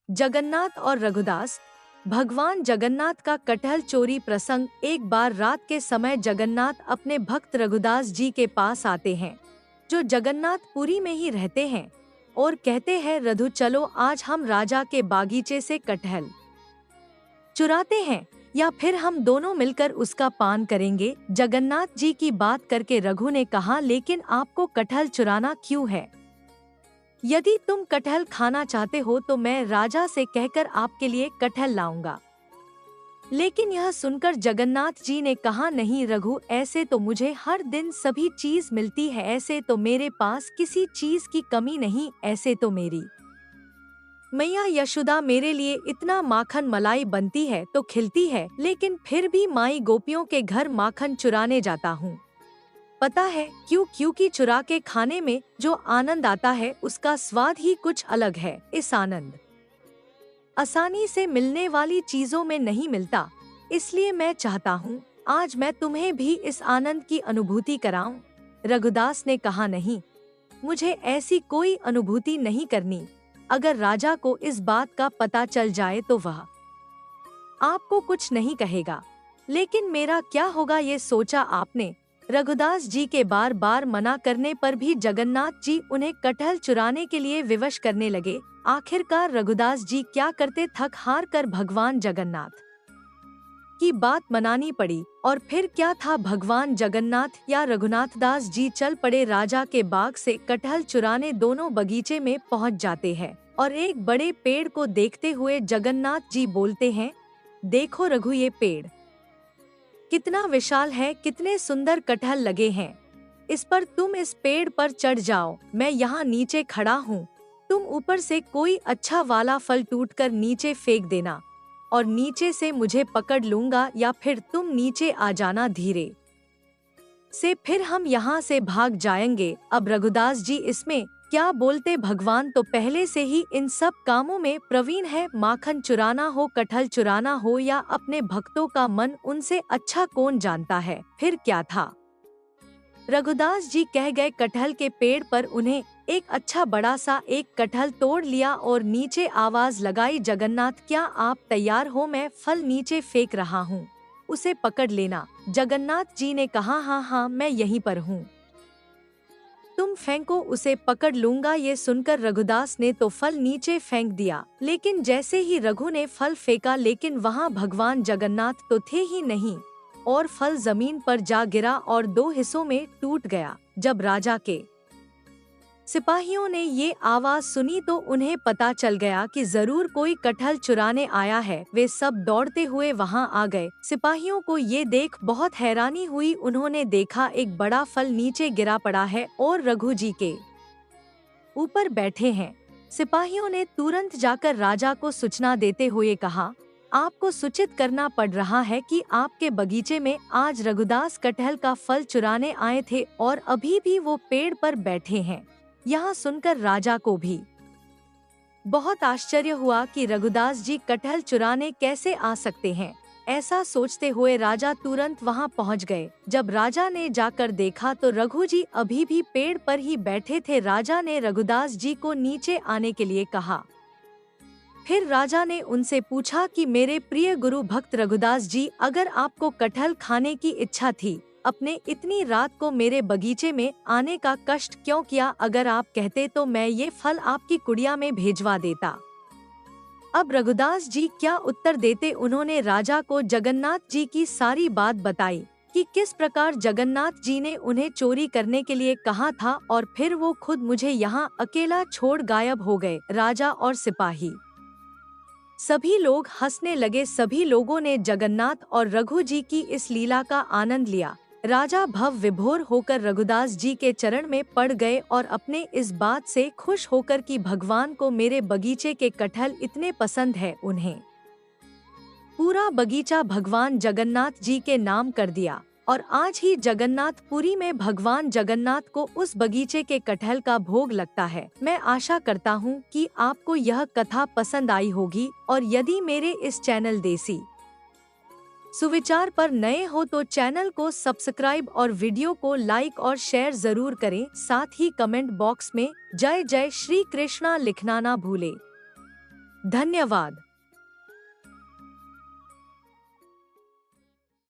जगन्नाथ और रघुदास। भगवान जगन्नाथ का कटहल चोरी प्रसंग। एक बार रात के समय जगन्नाथ अपने भक्त रघुदास जी के पास आते हैं, जो जगन्नाथपुरी में ही रहते हैं, और कहते हैं, रघु चलो आज हम राजा के बागीचे से कटहल चुराते हैं, या फिर हम दोनों मिलकर उसका पान करेंगे। जगन्नाथ जी की बात करके रघु ने कहा, लेकिन आपको कटहल चुराना क्यों है? यदि तुम कटहल खाना चाहते हो तो मैं राजा से कहकर आपके लिए कटहल लाऊंगा। लेकिन यह सुनकर जगन्नाथ जी ने कहा, नहीं रघु, ऐसे तो मुझे हर दिन सभी चीज मिलती है, ऐसे तो मेरे पास किसी चीज की कमी नहीं, ऐसे तो मेरी मैया यशोदा मेरे लिए इतना माखन मलाई बनती है तो खिलती है, लेकिन फिर भी माई गोपियों के घर माखन चुराने जाता हूँ। पता है क्यों? क्योंकि चुरा के खाने में जो आनंद आता है उसका स्वाद ही कुछ अलग है। इस आनंद आसानी से मिलने वाली चीजों में नहीं मिलता, इसलिए मैं चाहता हूँ आज मैं तुम्हें भी इस आनंद की अनुभूति कराऊं। रघुदास ने कहा, नहीं, मुझे ऐसी कोई अनुभूति नहीं करनी। अगर राजा को इस बात का पता चल जाए तो वह आपको कुछ नहीं कहेगा, लेकिन मेरा क्या होगा ये सोचा आपने? रघुदास जी के बार बार मना करने पर भी जगन्नाथ जी उन्हें कटहल चुराने के लिए विवश करने लगे। आखिरकार रघुदास जी क्या करते, थक हार कर भगवान जगन्नाथ की बात मनानी पड़ी। और फिर क्या था, भगवान जगन्नाथ या रघुनाथ दास जी चल पड़े राजा के बाग से कटहल चुराने। दोनों बगीचे में पहुंच जाते हैं और एक बड़े पेड़ को देखते हुए जगन्नाथ जी बोलते हैं, देखो रघु, ये पेड़ कितना विशाल है, कितने सुंदर कटहल लगे हैं इस पर। तुम इस पेड़ पर चढ़ जाओ, मैं यहाँ नीचे खड़ा हूँ। तुम ऊपर से कोई अच्छा वाला फल टूटकर नीचे फेंक देना और नीचे से मुझे पकड़ लूंगा, या फिर तुम नीचे आ जाना धीरे से, फिर हम यहाँ से भाग जाएंगे। अब रघुदास जी इसमें क्या बोलते, भगवान तो पहले से ही इन सब कामों में प्रवीण है। माखन चुराना हो, कटहल चुराना हो, या अपने भक्तों का मन उनसे अच्छा कौन जानता है। फिर क्या था, रघुदास जी कह गए कटहल के पेड़ पर। उन्हें एक अच्छा बड़ा सा एक कटहल तोड़ लिया और नीचे आवाज लगाई, जगन्नाथ, क्या आप तैयार हो? मैं फल नीचे फेंक रहा हूँ, उसे पकड़ लेना। जगन्नाथ जी ने कहा, हाँ हाँ, मैं यहीं पर हूँ, तुम फेंको, उसे पकड़ लूंगा। ये सुनकर रघुदास ने तो फल नीचे फेंक दिया, लेकिन जैसे ही रघु ने फल फेंका, लेकिन वहाँ भगवान जगन्नाथ तो थे ही नहीं, और फल जमीन पर जा गिरा और दो हिस्सों में टूट गया। जब राजा के सिपाहियों ने ये आवाज सुनी तो उन्हें पता चल गया कि जरूर कोई कटहल चुराने आया है। वे सब दौड़ते हुए वहां आ गए। सिपाहियों को ये देख बहुत हैरानी हुई। उन्होंने देखा एक बड़ा फल नीचे गिरा पड़ा है और रघु जी के ऊपर बैठे हैं। सिपाहियों ने तुरंत जाकर राजा को सूचना देते हुए कहा, आपको सूचित करना पड़ रहा है कि आपके बगीचे में आज रघुदास कटहल का फल चुराने आए थे और अभी भी वो पेड़ पर बैठे हैं। यहाँ सुनकर राजा को भी बहुत आश्चर्य हुआ कि रघुदास जी कटहल चुराने कैसे आ सकते हैं। ऐसा सोचते हुए राजा तुरंत वहाँ पहुँच गए। जब राजा ने जाकर देखा तो रघु जी अभी भी पेड़ पर ही बैठे थे। राजा ने रघुदास जी को नीचे आने के लिए कहा। फिर राजा ने उनसे पूछा कि मेरे प्रिय गुरु भक्त रघुदास जी, अगर आपको कटहल खाने की इच्छा थी, अपने इतनी रात को मेरे बगीचे में आने का कष्ट क्यों किया? अगर आप कहते तो मैं ये फल आपकी कुड़िया में भेजवा देता। अब रघुदास जी क्या उत्तर देते? उन्होंने राजा को जगन्नाथ जी की सारी बात बताई कि किस प्रकार जगन्नाथ जी ने उन्हें चोरी करने के लिए कहा था और फिर वो खुद मुझे यहाँ अकेला छोड़ गायब हो गए। राजा और सिपाही सभी लोग हंसने लगे। सभी लोगों ने जगन्नाथ और रघु जी की इस लीला का आनंद लिया। राजा भव विभोर होकर रघुदास जी के चरण में पड़ गए और अपने इस बात से खुश होकर कि भगवान को मेरे बगीचे के कटहल इतने पसंद है, उन्हें पूरा बगीचा भगवान जगन्नाथ जी के नाम कर दिया। और आज ही जगन्नाथपुरी में भगवान जगन्नाथ को उस बगीचे के कटहल का भोग लगता है। मैं आशा करता हूँ कि आपको यह कथा पसंद आई होगी, और यदि मेरे इस चैनल देसी सुविचार पर नए हो तो चैनल को सब्सक्राइब और वीडियो को लाइक और शेयर जरूर करें। साथ ही कमेंट बॉक्स में जय जय श्री कृष्णा लिखना ना भूले। धन्यवाद।